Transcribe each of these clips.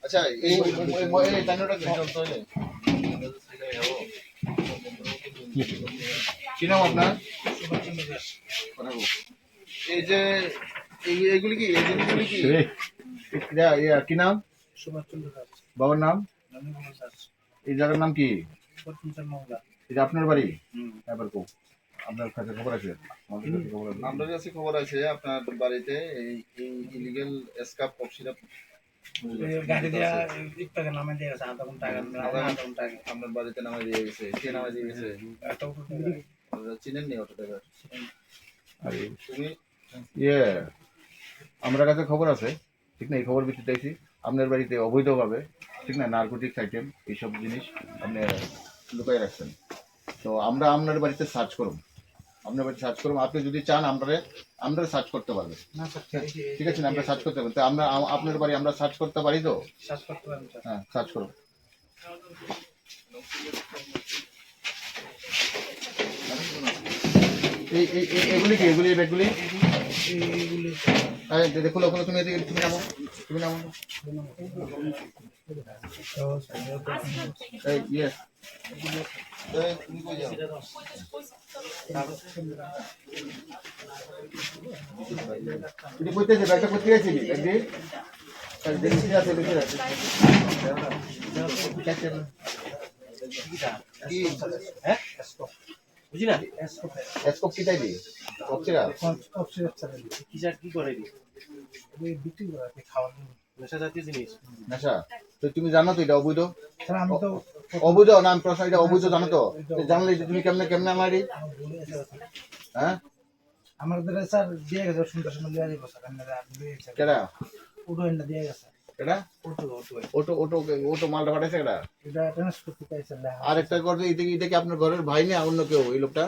আচ্ছা এই টাইনটা কি নাম আপনার? এই যে এইগুলি কি এই জিনিসগুলি কি কি নাম? বাবার নাম? এই জায়গার নাম কি? এটা আপনার বাড়ি? এবার কো আপনার কাছে খবর আছে? আমাদের কাছে খবর আছে আপনার বাড়িতে এই ইলিগাল এসকাপ কফ সিরাপ গাড়ি দিয়া একটাকে নামে দিয়ে গেছে আধা ঘন্টা আগে আপনার বাড়িতে নামে দিয়ে গেছে। কে নামে দিয়ে গেছে? চিনেন নি অটো ড্রাইভার? তুমি আমার কাছে খবর আছে, ঠিক না? এই খবর ভিত্তিতে আইছি আপনার বাড়িতে অবৈধভাবে, ঠিক না, নার্কোটিক্স আইটেম এইসব জিনিস আপনি লুকাই রাখছেন। তো আমরা আপনার বাড়িতে সার্চ করব, আপনার বাড়িতে সার্চ করব। আপনি যদি চান আমরা সার্চ করতে পারবেন, ঠিক আছে না? আমরা সার্চ করতে পারবেন। তো আমরা আপনার বাড়ি আমরা সার্চ করতে পারি তো? হ্যাঁ, সার্চ করব। এগুলি কি? এগুলি ব্যাগগুলি দেখুন, ওখানে তুমি এদিকে তুমি নামো, তুমি নামো। ইয়েস তুমি কই যাও? তুমি কইতেছে ব্যাগটা করতে গেছিলি একদিন? দেখি আছে দেখি আছে কি হ্যাঁ বুঝি না এসকোপ কি তাই দি কপচিরা কি করে বিক্রি করে খাওয়ার নেশা জাতীয় জিনিস। নেশা? তো তুমি জানো তো এটা অবৈধ? আমি তো অবৈধ নাম প্রশ্ন, এটা অবৈধ জানো তো? জানলে তুমি কেমনে আমারই হ্যাঁ আমাদের স্যার দিয়ে গেছে সুন্দর সুন্দর দিয়ে দিব স্যার আমরা দিয়েছে কেডা ওটো এন্ড দিয়ে গেছে কেডা ওটো মালটা পাঠাইছে কেডা? এটা ট্রান্সপোর্ট থেকে স্যার আর একটা কথা, এটা কি আপনার ঘরের ভাই না অন্য কেউ? এই লোকটা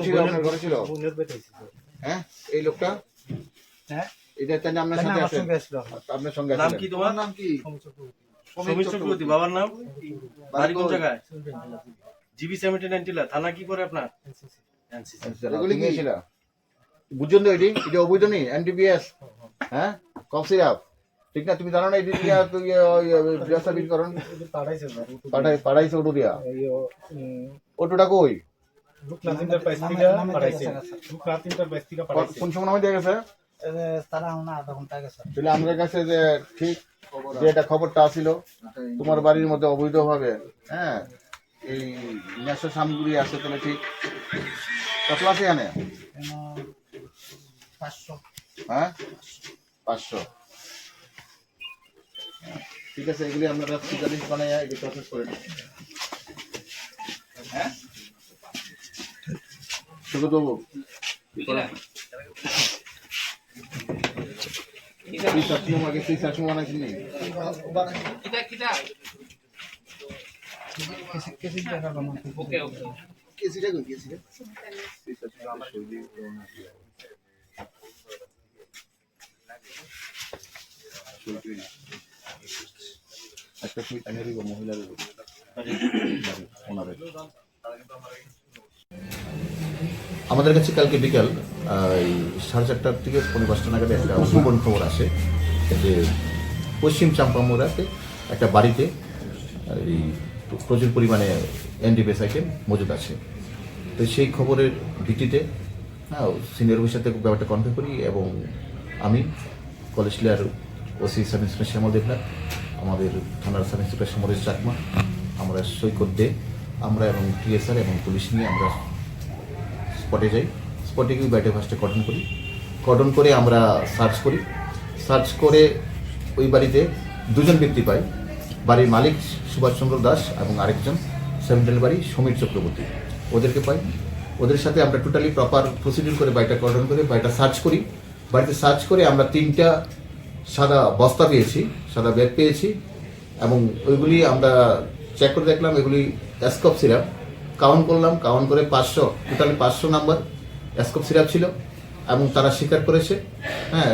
ছিল আপনার ঘরে ছিল? হ্যাঁ এই লোকটা হ্যাঁ এটা তাই আপনার সাথে আছে? আপনার সঙ্গে নাম কি তোমার? নাম কি? সমীর চক্রবর্তী। বাবার নাম? বাড়ি কোন জায়গায়? জিবি 79 থানা কি করে আপনার? এগুলি কি ছিল বুঝুন তো? এটা অবৈধ নেই এনডিপিএস, হ্যাঁ কফ সিরাপ, ঠিক না? তুমি জানো না এটি দিয়া তুই ব্যবস্থা বিকরণ পাঠাইছে অটো দিয়া? অটোটা কই? কোন সময় নামে দিয়ে গেছে? তারা আধা ঘন্টা আগে স্যার তাহলে আমাদের কাছে যে ঠিক যে এটা খবরটা আসিল তোমার বাড়ির মধ্যে অবৈধভাবে হ্যাঁ এই নেশা সামগ্রী আছে, তাহলে ঠিক কত আছে এখানে? 500 হ্যাঁ 500। ঠিক আছে, এগুলি আমরা স্পেশালিস্ট বানাই এটি প্রসেস করে দিই। হ্যাঁ শুধু দেবো বানাইছি নেই একটা সুইট এনে দিব মহিলাদের ওনাদের। আমাদের কাছে কালকে বিকাল 4:30 থেকে 5:30 নাগাদ একটা গোপন খবর আসে যে পশ্চিম চাম্পামুড়াতে একটা বাড়িতে এই প্রচুর পরিমাণে এনডিপিএস আইটেম মজুদ আছে। তো সেই খবরের ভিত্তিতে সিনিয়র অফিসার থেকে ব্যাপারটা কনফার্ম করি এবং আমি কলেজলিয়ার ওসি সাব ইন্সপেক্টর শ্যামল দেবনাথ, আমাদের থানার সাব ইন্সপেক্টর সমরেশ চাকমা, আমরা সৈকত দে, আমরা এবং টিএসআর এবং পুলিশ নিয়ে আমরা স্পটে যাই। স্পটে গিয়ে বাইটে ফার্স্টে কর্ডন করে আমরা সার্চ করে ওই বাড়িতে দুজন ব্যক্তি পাই। বাড়ির মালিক সুভাষচন্দ্র দাস এবং আরেকজন সেভেন্টাল বাড়ি সমীর চক্রবর্তী, ওদেরকে পাই। ওদের সাথে আমরা টোটালি প্রপার প্রসিডিউর করে বাড়িটা কর্ডন করে বাড়িটা সার্চ করি। বাড়িতে সার্চ করে আমরা 3টা সাদা বস্তা পেয়েছি, সাদা ব্যাগ পেয়েছি এবং ওইগুলি আমরা চেক করে দেখলাম এগুলি এসকপ সিরাপ। কাউন্ট করলাম, কাউন্ট করে 500, টোটালি 500 নাম্বার এসকপ সিরাপ ছিল এবং তারা স্বীকার করেছে হ্যাঁ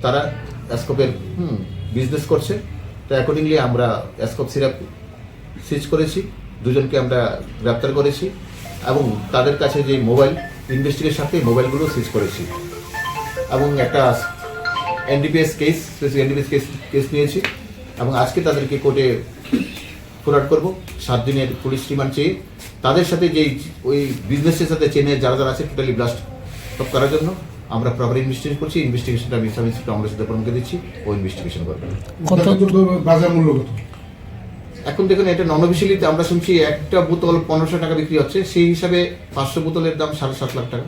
তারা এসকপের বিজনেস করছে। তো অ্যাকর্ডিংলি আমরা এসকপ সিরাপ সিজ করেছি, দুজনকে আমরা গ্রেপ্তার করেছি এবং তাদের কাছে যে মোবাইল ইনভেস্টিগেশন সাথে মোবাইলগুলো সিজ করেছি। এবং একটা এনডিপিএস কেস নিয়েছি এবং আজকে তাদেরকে কোর্টে ফরওয়ার্ড করবো 7 দিনের পুলিশ রিমান্ড চেয়ে তাদের সাথে যেই ওই বিজনেসের সাথে চেনে যারা যারা আছে টোটালি ব্লাস্ট সব করার জন্য আমরা প্রপার ইনভেস্টিগেশন করছি। ইনভেস্টিগেশনটা আমি সাব ইন্সপেক্টর অমরেশ দেববর্মাকে দিচ্ছি, ও ইনভেস্টিগেশন করবে। বাজার মূল্য কত? এখন দেখুন এটা নন অফিসিয়ালিতে আমরা শুনছি একটা বোতল 1500 টাকা বিক্রি হচ্ছে, সেই হিসাবে 500 বোতলের দাম 7.5 লাখ টাকা।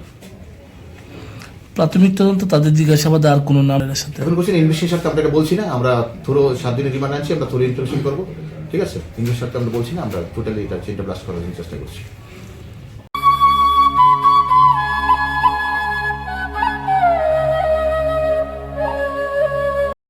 প্রাথমিক তদন্ত তাদের জিজ্ঞাসাবাদে আর কোনো নামের সাথে এখন বলছেন ইনভেস্টিগেশন আমরা এটা বলছি না, আমরা থ্রো 7 দিনের রিমান্ড আনছি, আমরা থ্রো ইনভেস্টিগেশন করবো, ঠিক আছে? ইনভেস্টিগেশন আমরা বলছি না, আমরা টোটালি এটা চেনটা ব্লাস্ট করার জন্য চেষ্টা করছি।